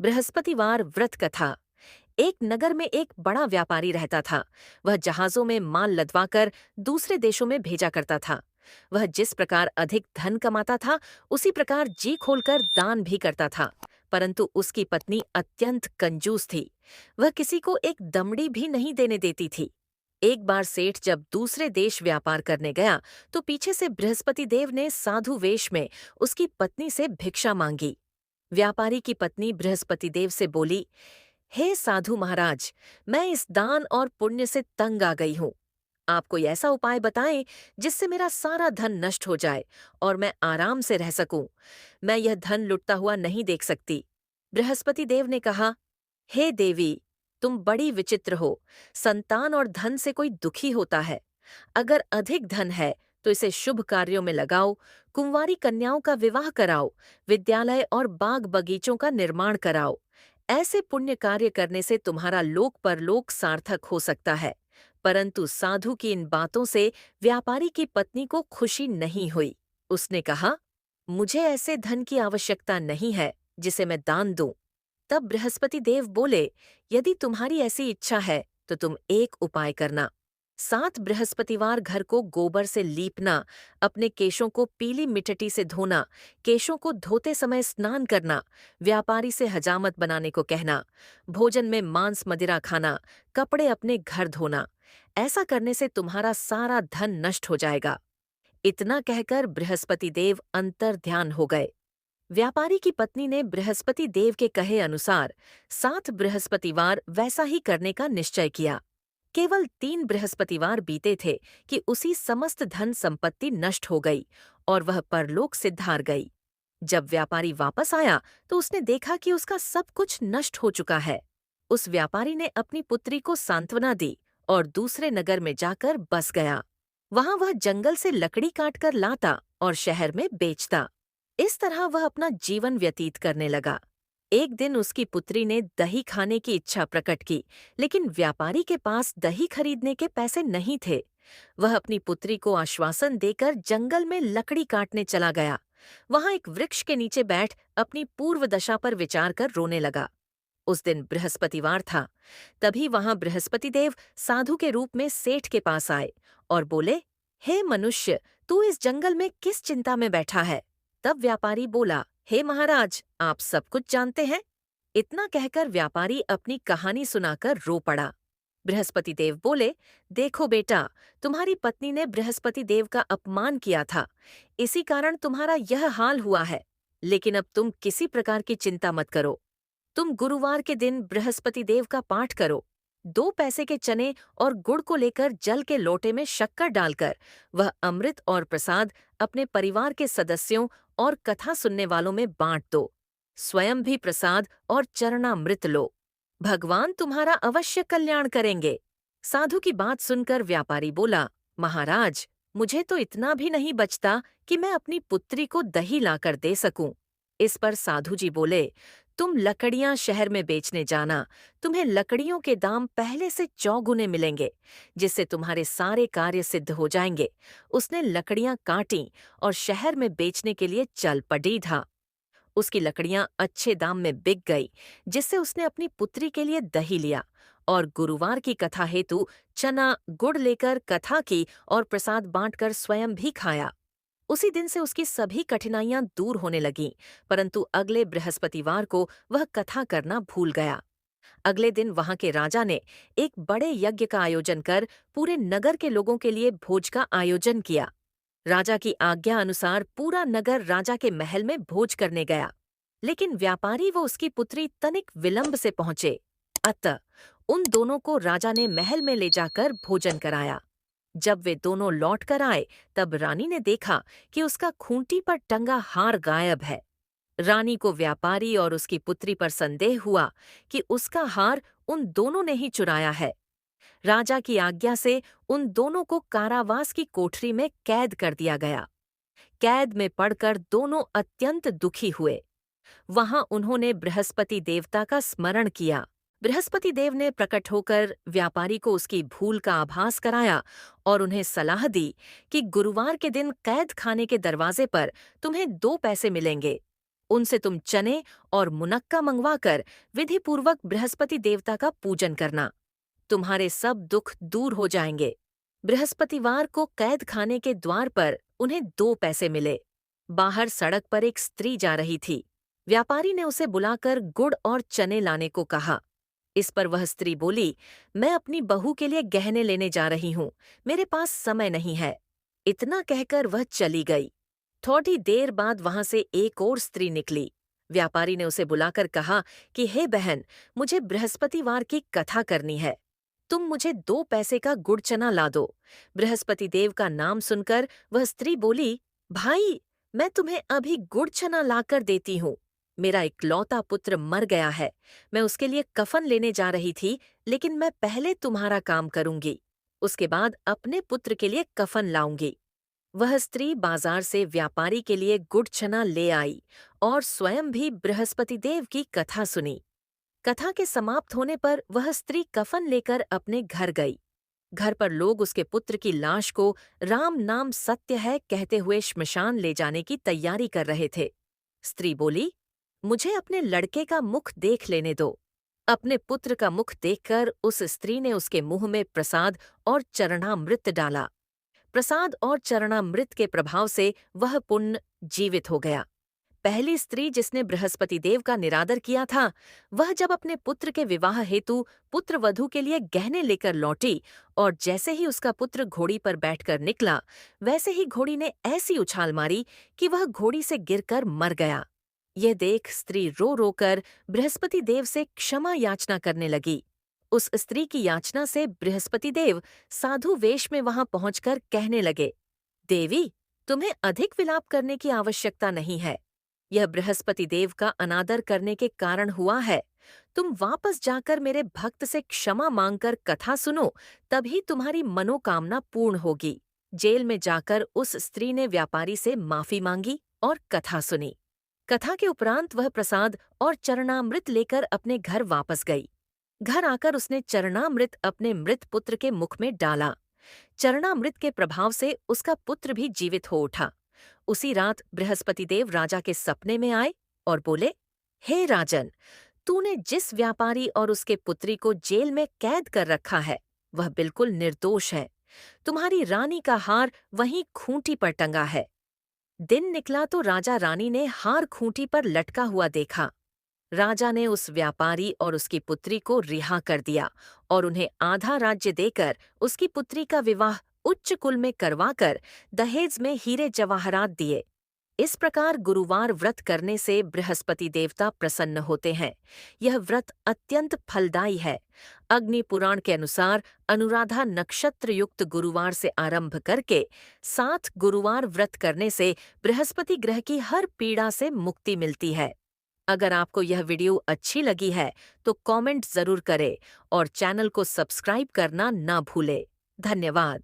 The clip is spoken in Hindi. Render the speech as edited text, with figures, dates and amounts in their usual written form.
बृहस्पतिवार व्रत कथा। एक नगर में एक बड़ा व्यापारी रहता था। वह जहाजों में माल लदवाकर दूसरे देशों में भेजा करता था। वह जिस प्रकार अधिक धन कमाता था, उसी प्रकार जी खोलकर दान भी करता था। परंतु उसकी पत्नी अत्यंत कंजूस थी। वह किसी को एक दमड़ी भी नहीं देने देती थी। एक बार सेठ जब दूसरे देश व्यापार करने गया, तो पीछे से बृहस्पति देव ने साधु वेश में उसकी पत्नी से भिक्षा मांगी। व्यापारी की पत्नी बृहस्पति देव से बोली, हे साधु महाराज, मैं इस दान और पुण्य से तंग आ गई हूँ। आप कोई ऐसा उपाय बताएं जिससे मेरा सारा धन नष्ट हो जाए और मैं आराम से रह सकूं। मैं यह धन लुटता हुआ नहीं देख सकती। बृहस्पति देव ने कहा, हे देवी, तुम बड़ी विचित्र हो। संतान और धन से कोई दुखी होता है। अगर अधिक धन है तो इसे शुभ कार्यों में लगाओ, कुंवारी कन्याओं का विवाह कराओ, विद्यालय और बाग बगीचों का निर्माण कराओ। ऐसे पुण्य कार्य करने से तुम्हारा लोक परलोक सार्थक हो सकता है। परंतु साधु की इन बातों से व्यापारी की पत्नी को खुशी नहीं हुई। उसने कहा, मुझे ऐसे धन की आवश्यकता नहीं है जिसे मैं दान दूं। तब बृहस्पति देव बोले, यदि तुम्हारी ऐसी इच्छा है तो तुम एक उपाय करना। 7 बृहस्पतिवार घर को गोबर से लीपना, अपने केशों को पीली मिट्टी से धोना, केशों को धोते समय स्नान करना, व्यापारी से हजामत बनाने को कहना, भोजन में मांस मदिरा खाना, कपड़े अपने घर धोना। ऐसा करने से तुम्हारा सारा धन नष्ट हो जाएगा। इतना कहकर बृहस्पति देव अंतर ध्यान हो गए। व्यापारी की पत्नी ने बृहस्पति देव के कहे अनुसार 7 बृहस्पतिवार वैसा ही करने का निश्चय किया। केवल 3 बृहस्पतिवार बीते थे कि उसी समस्त धन संपत्ति नष्ट हो गई और वह परलोक सिद्धार गई। जब व्यापारी वापस आया तो उसने देखा कि उसका सब कुछ नष्ट हो चुका है। उस व्यापारी ने अपनी पुत्री को सांत्वना दी और दूसरे नगर में जाकर बस गया। वहां वह जंगल से लकड़ी काटकर लाता और शहर में बेचता। इस तरह वह अपना जीवन व्यतीत करने लगा। एक दिन उसकी पुत्री ने दही खाने की इच्छा प्रकट की, लेकिन व्यापारी के पास दही खरीदने के पैसे नहीं थे। वह अपनी पुत्री को आश्वासन देकर जंगल में लकड़ी काटने चला गया। वहां एक वृक्ष के नीचे बैठ अपनी पूर्व दशा पर विचार कर रोने लगा। उस दिन बृहस्पतिवार था। तभी वहां बृहस्पति देव साधु के रूप में सेठ के पास आए और बोले, हे मनुष्य, तू इस जंगल में किस चिंता में बैठा है? तब व्यापारी बोला, हे महाराज, आप सब कुछ जानते हैं। इतना कहकर व्यापारी अपनी कहानी सुनाकर रो पड़ा। बृहस्पति देव बोले, देखो बेटा, तुम्हारी पत्नी ने बृहस्पति देव का अपमान किया था, इसी कारण तुम्हारा यह हाल हुआ है। लेकिन अब तुम किसी प्रकार की चिंता मत करो। तुम गुरुवार के दिन बृहस्पति देव का पाठ करो। 2 पैसे के चने और गुड़ को लेकर जल के लोटे में शक्कर डालकर वह अमृत और प्रसाद अपने परिवार के सदस्यों और कथा सुनने वालों में बांट दो। स्वयं भी प्रसाद और चरणामृत लो। भगवान तुम्हारा अवश्य कल्याण करेंगे। साधु की बात सुनकर व्यापारी बोला, महाराज, मुझे तो इतना भी नहीं बचता कि मैं अपनी पुत्री को दही लाकर दे सकूं। इस पर साधु जी बोले, तुम लकड़ियां शहर में बेचने जाना। तुम्हें लकड़ियों के दाम पहले से चौगुने मिलेंगे, जिससे तुम्हारे सारे कार्य सिद्ध हो जाएंगे। उसने लकड़ियां काटी और शहर में बेचने के लिए चल पड़ी था। उसकी लकड़ियां अच्छे दाम में बिक गई, जिससे उसने अपनी पुत्री के लिए दही लिया और गुरुवार की कथा हेतु चना गुड़ लेकर कथा की और प्रसाद बांटकर स्वयं भी खाया। उसी दिन से उसकी सभी कठिनाइयां दूर होने लगीं, परंतु अगले बृहस्पतिवार को वह कथा करना भूल गया। अगले दिन वहां के राजा ने एक बड़े यज्ञ का आयोजन कर पूरे नगर के लोगों के लिए भोज का आयोजन किया। राजा की आज्ञा अनुसार पूरा नगर राजा के महल में भोज करने गया, लेकिन व्यापारी व उसकी पुत्री तनिक विलंब से पहुंचे। अतः उन दोनों को राजा ने महल में ले जाकर भोजन कराया। जब वे दोनों लौट कर आए, तब रानी ने देखा कि उसका खूंटी पर टंगा हार गायब है। रानी को व्यापारी और उसकी पुत्री पर संदेह हुआ कि उसका हार उन दोनों ने ही चुराया है। राजा की आज्ञा से उन दोनों को कारावास की कोठरी में कैद कर दिया गया। कैद में पड़कर दोनों अत्यंत दुखी हुए। वहां उन्होंने बृहस्पति देवता का स्मरण किया। बृहस्पति देव ने प्रकट होकर व्यापारी को उसकी भूल का आभास कराया और उन्हें सलाह दी कि गुरुवार के दिन कैद खाने के दरवाजे पर तुम्हें 2 पैसे मिलेंगे। उनसे तुम चने और मुनक्का मंगवाकर विधिपूर्वक बृहस्पति देवता का पूजन करना। तुम्हारे सब दुख दूर हो जाएंगे। बृहस्पतिवार को कैद खाने के द्वार पर उन्हें 2 पैसे मिले। बाहर सड़क पर एक स्त्री जा रही थी। व्यापारी ने उसे बुलाकर गुड़ और चने लाने को कहा। इस पर वह स्त्री बोली, मैं अपनी बहू के लिए गहने लेने जा रही हूँ, मेरे पास समय नहीं है। इतना कहकर वह चली गई। थोड़ी देर बाद वहां से एक और स्त्री निकली। व्यापारी ने उसे बुलाकर कहा कि हे बहन, मुझे बृहस्पतिवार की कथा करनी है। तुम मुझे 2 पैसे का गुड़ चना ला दो। बृहस्पति देव का नाम सुनकर वह स्त्री बोली, भाई, मैं तुम्हें अभी गुड़ चना लाकर देती हूँ। मेरा इकलौता पुत्र मर गया है। मैं उसके लिए कफन लेने जा रही थी, लेकिन मैं पहले तुम्हारा काम करूंगी। उसके बाद अपने पुत्र के लिए कफन लाऊंगी। वह स्त्री बाजार से व्यापारी के लिए गुड़ चना ले आई और स्वयं भी बृहस्पति देव की कथा सुनी। कथा के समाप्त होने पर वह स्त्री कफन लेकर अपने घर गई। घर पर लोग उसके पुत्र की लाश को राम नाम सत्य है कहते हुए श्मशान ले जाने की तैयारी कर रहे थे। स्त्री बोली, मुझे अपने लड़के का मुख देख लेने दो। अपने पुत्र का मुख देखकर उस स्त्री ने उसके मुंह में प्रसाद और चरणामृत डाला। प्रसाद और चरणामृत के प्रभाव से वह पुण्य जीवित हो गया। पहली स्त्री जिसने बृहस्पति देव का निरादर किया था, वह जब अपने पुत्र के विवाह हेतु पुत्र वधू के लिए गहने लेकर लौटी और जैसे ही उसका पुत्र घोड़ी पर बैठकर निकला, वैसे ही घोड़ी ने ऐसी उछाल मारी कि वह घोड़ी से गिरकर मर गया। यह देख स्त्री रो रोकर बृहस्पति देव से क्षमा याचना करने लगी। उस स्त्री की याचना से बृहस्पति देव साधु वेश में वहां पहुंचकर कहने लगे, देवी, तुम्हें अधिक विलाप करने की आवश्यकता नहीं है। यह बृहस्पति देव का अनादर करने के कारण हुआ है। तुम वापस जाकर मेरे भक्त से क्षमा मांगकर कथा सुनो, तभी तुम्हारी मनोकामना पूर्ण होगी। जेल में जाकर उस स्त्री ने व्यापारी से माफी मांगी और कथा सुनी। कथा के उपरांत वह प्रसाद और चरणामृत लेकर अपने घर वापस गई। घर आकर उसने चरणामृत अपने मृत पुत्र के मुख में डाला। चरणामृत के प्रभाव से उसका पुत्र भी जीवित हो उठा। उसी रात बृहस्पति देव राजा के सपने में आए और बोले, हे राजन, तूने जिस व्यापारी और उसके पुत्री को जेल में कैद कर रखा है, वह बिल्कुल निर्दोष है। तुम्हारी रानी का हार वहीं खूंटी पर टंगा है। दिन निकला तो राजा रानी ने हार खूंटी पर लटका हुआ देखा। राजा ने उस व्यापारी और उसकी पुत्री को रिहा कर दिया और उन्हें आधा राज्य देकर उसकी पुत्री का विवाह उच्च कुल में करवाकर दहेज में हीरे जवाहरात दिए। इस प्रकार गुरुवार व्रत करने से बृहस्पति देवता प्रसन्न होते हैं। यह व्रत अत्यंत फलदायी है। अग्नि पुराण के अनुसार अनुराधा नक्षत्र युक्त गुरुवार से आरंभ करके 7 गुरुवार व्रत करने से बृहस्पति ग्रह की हर पीड़ा से मुक्ति मिलती है। अगर आपको यह वीडियो अच्छी लगी है तो कमेंट जरूर करें और चैनल को सब्सक्राइब करना ना भूलें। धन्यवाद।